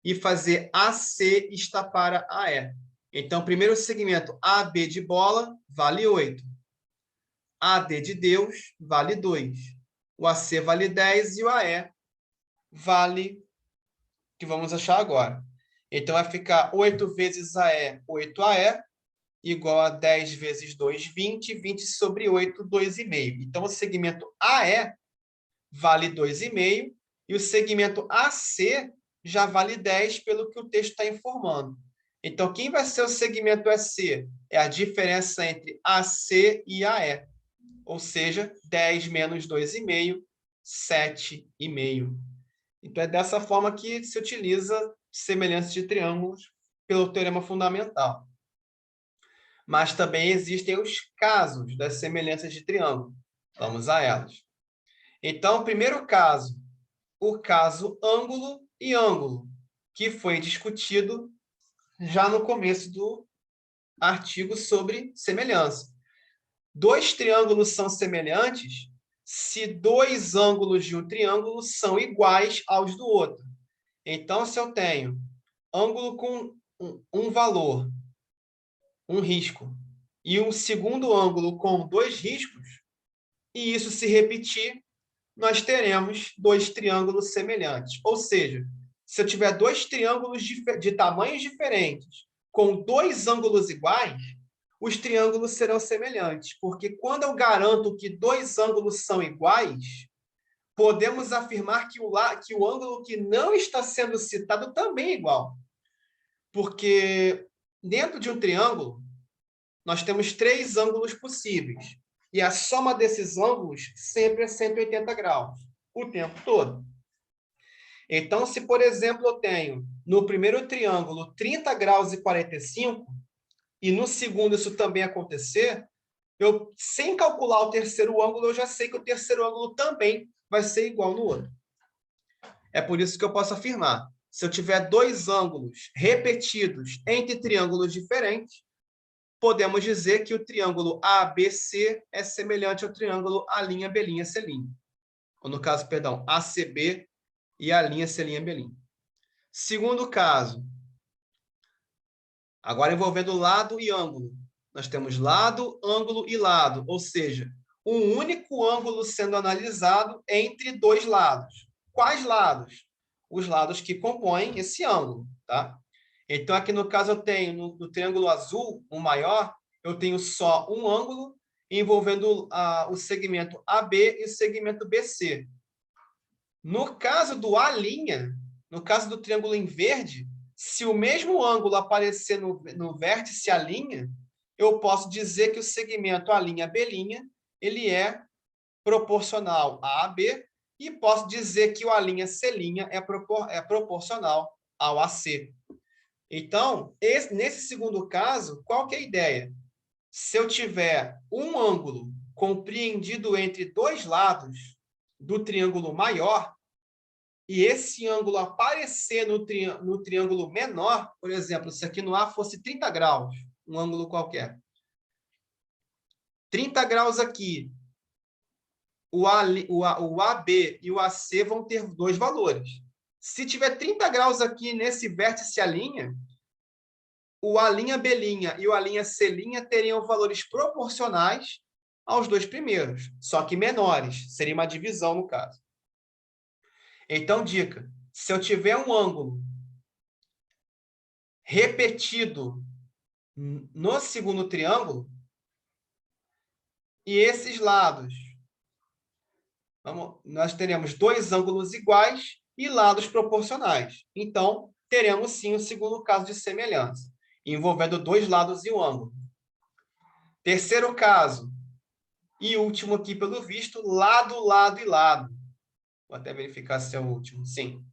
e fazer AC está para AE. Então, primeiro segmento AB de bola vale 8. AD de Deus vale 2. O AC vale 10 e o AE vale, que vamos achar agora. Então, vai ficar 8 vezes AE, 8AE, igual a 10 vezes 2, 20. 20 sobre 8, 2,5. Então, o segmento AE vale 2,5 e o segmento AC já vale 10 pelo que o texto está informando. Então, quem vai ser o segmento AC? É a diferença entre AC e AE. Ou seja, 10 menos 2,5, 7,5. Então, é dessa forma que se utiliza semelhança de triângulos pelo teorema fundamental. Mas também existem os casos das semelhanças de triângulo. Vamos a elas. Então, primeiro caso, o caso ângulo e ângulo, que foi discutido já no começo do artigo sobre semelhança. Dois triângulos são semelhantes se dois ângulos de um triângulo são iguais aos do outro. Então, se eu tenho ângulo com um valor, um risco, e um segundo ângulo com dois riscos, e isso se repetir, nós teremos dois triângulos semelhantes. Ou seja, se eu tiver dois triângulos de tamanhos diferentes, com dois ângulos iguais, os triângulos serão semelhantes. Porque quando eu garanto que dois ângulos são iguais, podemos afirmar que o ângulo que não está sendo citado também é igual. Porque dentro de um triângulo, nós temos três ângulos possíveis. E a soma desses ângulos sempre é 180 graus, o tempo todo. Então, se, por exemplo, eu tenho no primeiro triângulo 30 graus e 45, e no segundo isso também acontecer, sem calcular o terceiro ângulo, eu já sei que o terceiro ângulo também vai ser igual no outro. É por isso que eu posso afirmar, se eu tiver dois ângulos repetidos entre triângulos diferentes, podemos dizer que o triângulo ABC é semelhante ao triângulo A'B'C'. Ou no caso, perdão, ACB e A'B'C'. Segundo caso, agora envolvendo lado e ângulo. Nós temos lado, ângulo e lado, ou seja, um único ângulo sendo analisado entre dois lados. Quais lados? Os lados que compõem esse ângulo, tá? Então, aqui no caso, eu tenho no triângulo azul, o maior, eu tenho só um ângulo envolvendo o segmento AB e o segmento BC. No caso do A', no caso do triângulo em verde, se o mesmo ângulo aparecer no vértice A', eu posso dizer que o segmento A'B' ele é proporcional a AB e posso dizer que o A'C' é proporcional ao AC. Então, nesse segundo caso, qual que é a ideia? Se eu tiver um ângulo compreendido entre dois lados do triângulo maior, e esse ângulo aparecer no triângulo menor, por exemplo, se aqui no A fosse 30 graus, um ângulo qualquer. 30 graus aqui, o AB e o AC vão ter dois valores. Se tiver 30 graus aqui nesse vértice A', o A'B' e o A'C' teriam valores proporcionais aos dois primeiros, só que menores. Seria uma divisão no caso. Então, dica, se eu tiver um ângulo repetido no segundo triângulo, e esses lados, nós teremos dois ângulos iguais e lados proporcionais. Então, teremos sim o segundo caso de semelhança, envolvendo dois lados e um ângulo. Terceiro caso, e último aqui pelo visto, lado, lado e lado. Vou até verificar se é o último. Sim.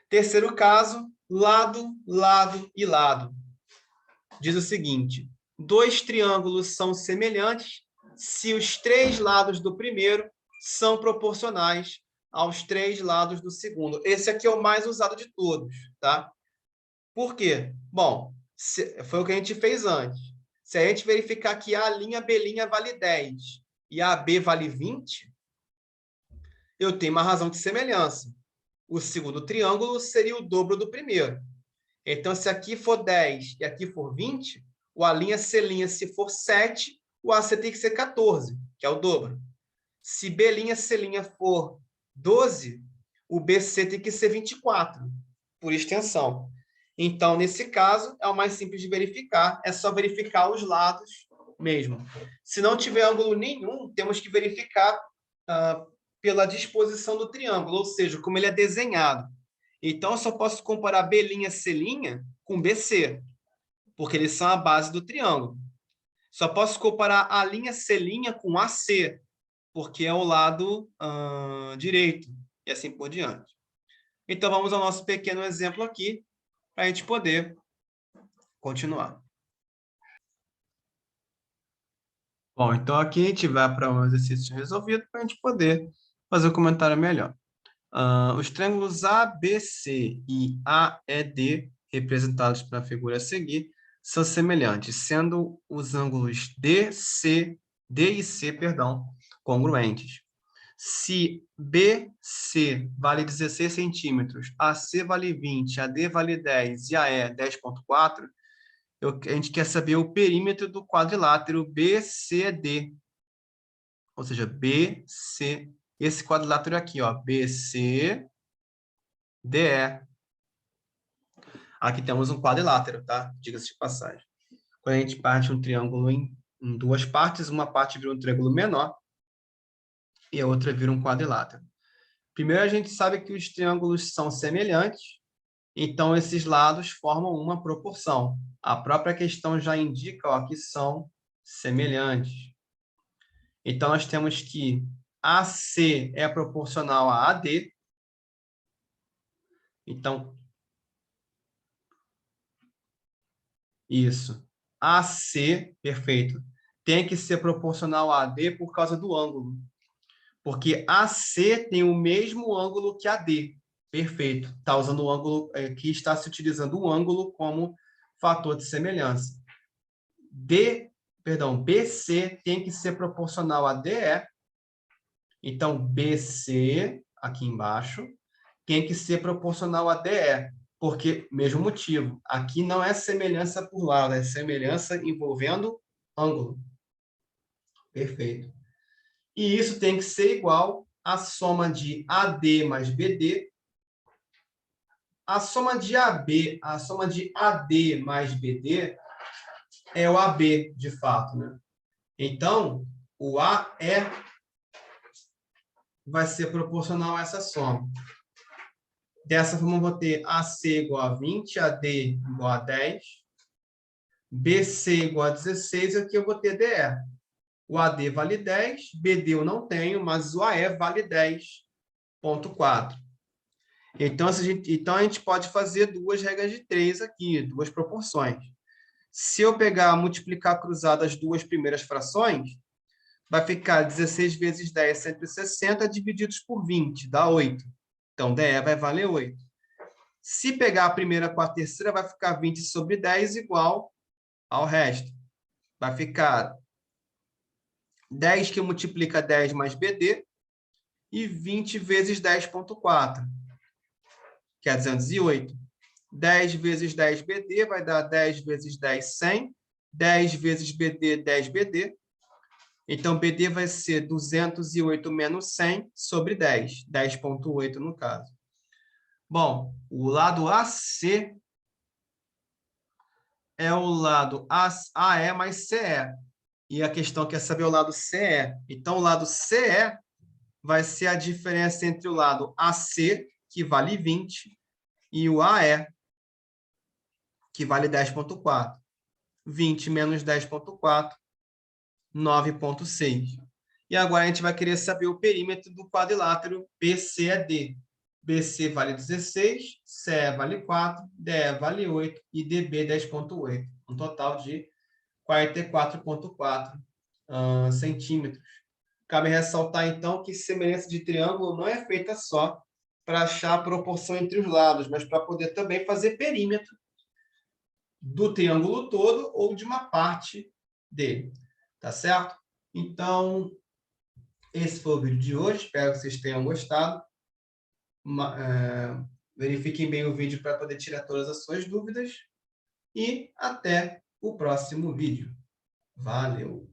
Terceiro caso, lado, lado e lado. Diz o seguinte, dois triângulos são semelhantes se os três lados do primeiro são proporcionais aos três lados do segundo. Esse aqui é o mais usado de todos, tá? Por quê? Bom, foi o que a gente fez antes. Se a gente verificar que A'B' vale 10 e AB vale 20, eu tenho uma razão de semelhança. O segundo triângulo seria o dobro do primeiro. Então, se aqui for 10 e aqui for 20, o A'C', se for 7, o AC tem que ser 14, que é o dobro. Se B'C' for 12, o BC tem que ser 24, por extensão. Então, nesse caso, é o mais simples de verificar, é só verificar os lados mesmo. Se não tiver ângulo nenhum, temos que verificar pela disposição do triângulo, ou seja, como ele é desenhado. Então, eu só posso comparar B'C' com BC, porque eles são a base do triângulo. Só posso comparar A'C' com AC, porque é o lado direito, e assim por diante. Então, vamos ao nosso pequeno exemplo aqui, para a gente poder continuar. Bom, então aqui a gente vai para um exercício resolvido, para a gente poder fazer um comentário melhor. Os triângulos ABC e AED, representados pela figura a seguir, são semelhantes, sendo os ângulos D e C, congruentes. Se BC vale 16 centímetros, AC vale 20, AD vale 10 e AE 10,4, a gente quer saber o perímetro do quadrilátero BCD. Ou seja, BC, esse quadrilátero aqui, ó, BCDE. Aqui temos um quadrilátero, tá? Diga-se de passagem. Quando a gente parte um triângulo em duas partes, uma parte vira um triângulo menor e a outra vira um quadrilátero. Primeiro, a gente sabe que os triângulos são semelhantes, então esses lados formam uma proporção. A própria questão já indica, ó, que são semelhantes. Então, nós temos que AC é proporcional a AD. Então, isso. AC, perfeito, tem que ser proporcional a AD por causa do ângulo. Porque AC tem o mesmo ângulo que AD. Perfeito. Está usando o ângulo, aqui está se utilizando o ângulo como fator de semelhança. BC tem que ser proporcional a DE. Então, BC, aqui embaixo, tem que ser proporcional a DE. Porque, mesmo motivo, aqui não é semelhança por lado, é semelhança envolvendo ângulo. Perfeito. E isso tem que ser igual à soma de AD mais BD. A soma de AD mais BD é o AB, de fato, né? Então, o AE vai ser proporcional a essa soma. Dessa forma, eu vou ter AC igual a 20, AD igual a 10, BC igual a 16, e aqui eu vou ter DE. O AD vale 10, BD eu não tenho, mas o AE vale 10,4. Então, a gente pode fazer duas regras de 3 aqui, duas proporções. Se eu pegar, multiplicar cruzado as duas primeiras frações, vai ficar 16 vezes 10, 160, divididos por 20, dá 8. Então, DE vai valer 8. Se pegar a primeira com a terceira, vai ficar 20 sobre 10 igual ao resto. Vai ficar 10 que multiplica 10 mais BD e 20 vezes 10,4, que é 208. 10 vezes 10 BD vai dar 10 vezes 10, 100. 10 vezes BD, 10 BD. Então, BD vai ser 208 menos 100 sobre 10. 10,8 no caso. Bom, o lado AC é o lado AE mais CE. E a questão quer saber o lado CE. Então, o lado CE vai ser a diferença entre o lado AC, que vale 20, e o AE, que vale 10,4. 20 menos 10,4, 9,6. E agora a gente vai querer saber o perímetro do quadrilátero BCAD. BC vale 16, CE vale 4, DE vale 8 e DB 10,8. Um total de 44,4 centímetros. Cabe ressaltar, então, que semelhança de triângulo não é feita só para achar a proporção entre os lados, mas para poder também fazer perímetro do triângulo todo ou de uma parte dele. Tá certo? Então, esse foi o vídeo de hoje. Espero que vocês tenham gostado. Verifiquem bem o vídeo para poder tirar todas as suas dúvidas. E até o próximo vídeo. Valeu!